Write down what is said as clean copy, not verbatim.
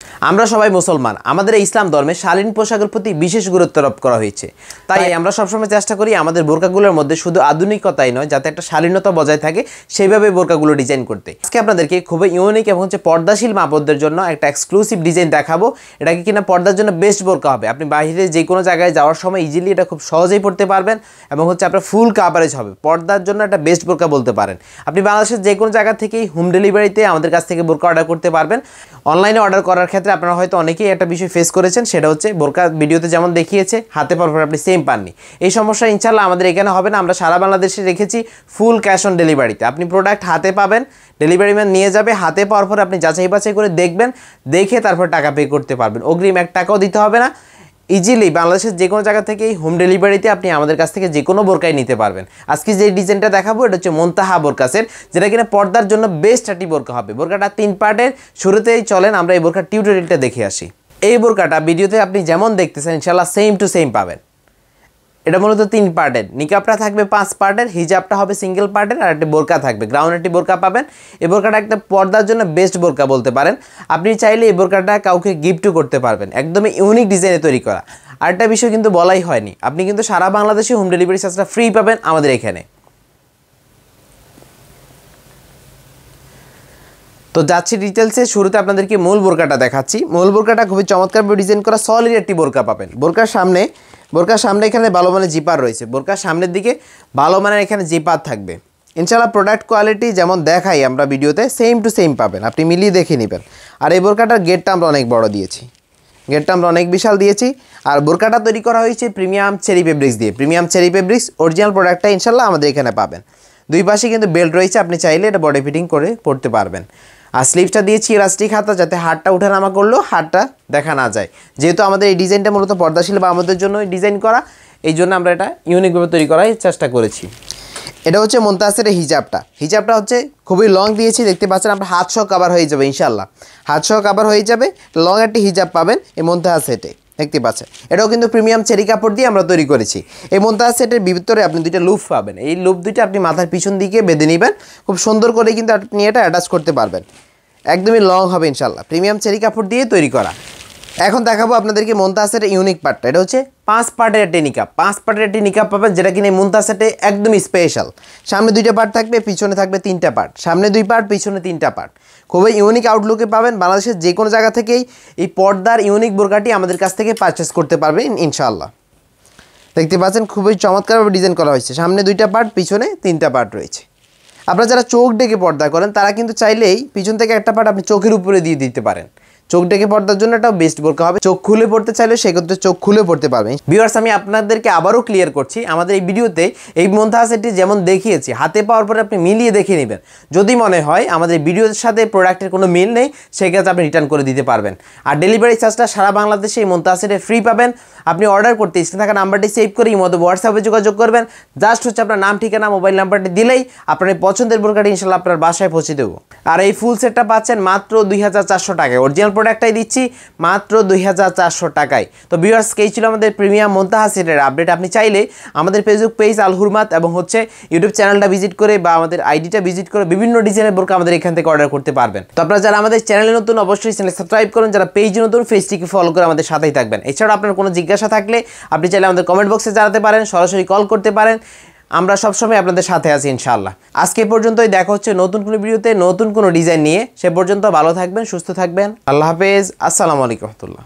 আমরা সবাই মুসলমান, আমাদের ইসলাম ধর্মে শালীন পোশাকের প্রতি বিশেষ গুরুত্ব আরোপ করা হয়েছে। তাই আমরা সবসময় চেষ্টা করি আমাদের বোরকাগুলোর মধ্যে শুধু আধুনিকতাই নয়, যাতে একটা শালীনতা বজায় থাকে সেইভাবে বোরকাগুলো ডিজাইন করতে। আজকে আপনাদেরকে খুবই ইউনিক এবং পর্দাশীল মা-বোনদের জন্য একটা এক্সক্লুসিভ ডিজাইন দেখাবো। এটাকে কিনা পর্দার জন্য বেস্ট বোরকা হবে। আপনি বাইরে যে কোনো জায়গায় যাওয়ার সময় ইজিলি এটা খুব সহজেই পড়তে পারবেন এবং আপনার ফুল কাভারেজ হবে। পর্দার জন্য একটা বেস্ট বোরকা বলতে পারেন। আপনি বাংলাদেশের যে কোনো জায়গা থেকেই হোম ডেলিভারিতে আমাদের কাছ থেকে বোরকা অর্ডার করতে পারবেন। অনলাইনে অর্ডার করার ক্ষেত্রে আপনারা হয়তো অনেকেই একটা বিষয় ফেস করেছেন, সেটা হচ্ছে বোরকা ভিডিওতে যেমন দেখিয়েছে হাতে পাওয়ার পর আপনি সেম পাননি। এই সমস্যা ইনশাল্লাহ আমাদের এখানে হবে না। আমরা সারা বাংলাদেশে রেখেছি ফুল ক্যাশ অন ডেলিভারিতে। আপনি প্রোডাক্ট হাতে পাবেন, ডেলিভারি ম্যান নিয়ে যাবে, হাতে পাওয়ার পর আপনি যাচাই বাছাই করে দেখবেন, দেখে তারপর টাকা পে করতে পারবেন। অগ্রিম 1 টাকাও দিতে হবে না। ইজিলি বাংলাদেশের যে কোনো জায়গা থেকেই হোম ডেলিভারিতে আপনি আমাদের কাছ থেকে যে কোনো বোরকাই নিতে পারবেন। আজকে যে ডিজাইনটা দেখাবো এটা হচ্ছে মুনতাহা বোরকা সেট, যেটা কিনা পর্দার জন্য বেস্ট একটি বোরকা হবে। বোরকাটা 3 পার্টের। শুরুতেই চলেন আমরা এই বোরকার টিউটোরিয়ালটা দেখে আসি। এই বোরকাটা ভিডিওতে আপনি যেমন দেখতেছেন ইনশাআল্লাহ সেম টু সেম পাবেন। এটা মূলত 3 পার্টের। নিকাবটা থাকবে 5 পার্টের, হিজাবটা হবে সিঙ্গেল পার্টের, আর একটা বোরকা থাকবে, গ্রাউন্ড একটি বোরকা পাবেন। এই বোরকাটা একটা পর্দার জন্য বেস্ট বোরকা বলতে পারেন। আপনি চাইলে এই বোরকাটা কাউকে গিফটও করতে পারবেন, একদমই ইউনিক ডিজাইনে তৈরি করা। আরেকটা বিষয় কিন্তু বলাই হয়নি, আপনি কিন্তু সারা বাংলাদেশে হোম ডেলিভারি চার্জটা ফ্রি পাবেন আমাদের এখানে। তো যাচ্ছি ডিটেলসে। শুরুতে আপনাদেরকে মূল বোরকাটা দেখাচ্ছি। মূল বোরকাটা খুবই চমৎকারভাবে ডিজাইন করা সলিড একটি বোরকা পাবেন। বোরকার সামনে এখানে ভালো মানের জিপার রয়েছে। বোরকার সামনের দিকে ভালো মানের এখানে জিপার থাকবে। ইনশাআল্লাহ প্রোডাক্ট কোয়ালিটি যেমন দেখাই আমরা ভিডিওতে সেম টু সেম পাবেন, আপনি মিলিয়ে দেখে নেবেন। আর এই বোরকাটার গেটটা আমরা অনেক বড় দিয়েছি, গেটটা আমরা অনেক বিশাল দিয়েছি। আর বোরকাটা তৈরি করা হয়েছে প্রিমিয়াম চেরি ফেব্রিক্স দিয়ে। প্রিমিয়াম চেরি ফেব্রিক্স অরিজিনাল প্রোডাক্টটা ইনশাআল্লাহ আমাদের এখানে পাবেন। দুই পাশে কিন্তু বেল্ট রয়েছে, আপনি চাইলে এটা বডি ফিটিং করে পড়তে পারবেন। আর স্লিভসটা দিয়েছি ইলাস্টিক হাতা, যাতে হাতটা উঠানামা করলেও হাতটা দেখা না যায়। যেহেতু আমাদের এই ডিজাইনটা মূলত পর্দাশীল বা আমাদের জন্য ডিজাইন করা, এই জন্য আমরা এটা ইউনিকভাবে তৈরি করার চেষ্টা করেছি। এটা হচ্ছে মুনতাহা সেটের হিজাবটা হচ্ছে খুবই লং দিয়েছি, দেখতে পাচ্ছেন আপনার হাত সহ কাভার হয়ে যাবে ইনশাআল্লাহ। হাত সহ কাভার হয়ে যাবে, লং একটি হিজাব পাবেন এই মুনতাহা সেটে, দেখতে পাচ্ছেন। এটাও কিন্তু প্রিমিয়াম চেরি কাপড় দিয়ে আমরা তৈরি করেছি। এই মুনতাহা সেটের ভিতরে আপনি 2টা লুপ পাবেন। এই লুপ 2টা আপনি মাথার পিছন দিকে বেঁধে নেবেন, খুব সুন্দর করে কিন্তু আপনি এটা অ্যাটাচ করতে পারবেন। একদমই লং হবে ইনশাআল্লাহ, প্রিমিয়াম চেরি কাপড় দিয়ে তৈরি করা। এখন দেখাবো আপনাদেরকে মুনতাহা সেটের ইউনিক পার্টটা। এটা হচ্ছে 5 পার্টের একটি নিকাব। 5 পার্টের একটি নিকাব পাবেন, যেটা কিনা মুনতাহা সেটে একদমই স্পেশাল। সামনে 2টা পার্ট থাকবে, পিছনে থাকবে 3টা পার্ট। সামনে 2 পার্ট, পিছনে 3টা পার্ট। খুবই ইউনিক আউটলুকে পাবেন। বাংলাদেশের যে কোনো জায়গা থেকেই এই পর্দার ইউনিক বোরকাটি আমাদের কাছ থেকে পারচেস করতে পারবেন ইনশাআল্লাহ। দেখতে পাচ্ছেন খুবই চমৎকারভাবে ডিজাইন করা হয়েছে। সামনে 2টা পার্ট, পিছনে 3টা পার্ট রয়েছে। আপনারা যারা চোখ ডেকে পর্দা করেন তারা কিন্তু চাইলেই পিছন থেকে একটা পার্ট আপনি চোখের উপরে দিয়ে দিতে পারেন। চোখ ডেকে পর্দার জন্য একটা বেস্ট বোরকা হবে। চোখ খুলে পড়তে চাইলে সেক্ষেত্রে চোখ খুলে পড়তে পারবেন। ভিউয়ার্স, আমি আপনাদেরকে আবারও ক্লিয়ার করছি, আমাদের এই ভিডিওতে এই মুনতাহা সেটটি যেমন দেখিয়েছি হাতে পাওয়ার পরে আপনি মিলিয়ে দেখে নেবেন। যদি মনে হয় আমাদের ভিডিওর সাথে প্রোডাক্টের কোনো মিল নেই, সেক্ষেত্রে আপনি রিটার্ন করে দিতে পারবেন। আর ডেলিভারি চার্জটা সারা বাংলাদেশে এই মুনতাহা সেটে ফ্রি পাবেন। আপনি অর্ডার করতে স্ক্রিনে থাকা নাম্বারটি সেভ করে এই মতো হোয়াটসঅ্যাপে যোগাযোগ করবেন। জাস্ট হচ্ছে আপনার নাম, ঠিকানা, মোবাইল নাম্বারটি দিলেই আপনার পছন্দের বোরকাটি ইনশাআল্লাহ আপনার বাসায় পৌঁছে দেবো। আর এই ফুল সেটটা পাচ্ছেন মাত্র 2400 টাকায়। অরিজিনাল প্রোডাক্টটাই দিচ্ছি মাত্র 2400 টাকায়। তো ভিউয়ার্স, এই ছিল আমাদের প্রিমিয়াম মুনতাহা সেটের আপডেট। আপনি চাইলে আমাদের ফেসবুক পেজ আল হুরমাত এবং ইউটিউব চ্যানেলটা ভিজিট করে বা আমাদের আইডিটা ভিজিট করে বিভিন্ন ডিজাইনের বোরকা আমাদের এখান থেকে অর্ডার করতে পারবেন। তো আপনারা যারা আমাদের চ্যানেলে নতুন অবশ্যই চ্যানেল সাবস্ক্রাইব করুন, যারা পেজে নতুন পেজটিকে ফলো করে আমাদের সাথেই থাকবেন। এছাড়াও আপনার কোনো জিজ্ঞাসা থাকলে আপনি চাইলে আমাদের কমেন্ট বক্সে জানাতে পারেন, সরাসরি কল করতে পারেন। আমরা সবসময় আপনাদের সাথে আছি ইনশাআল্লাহ। আজকে পর্যন্তই, দেখা হচ্ছে নতুন কোনো ভিডিওতে নতুন কোনো ডিজাইন নিয়ে। সে পর্যন্ত ভালো থাকবেন, সুস্থ থাকবেন। আল্লাহ হাফেজ, আসসালামু আলাইকুম রহমতুল্লাহ।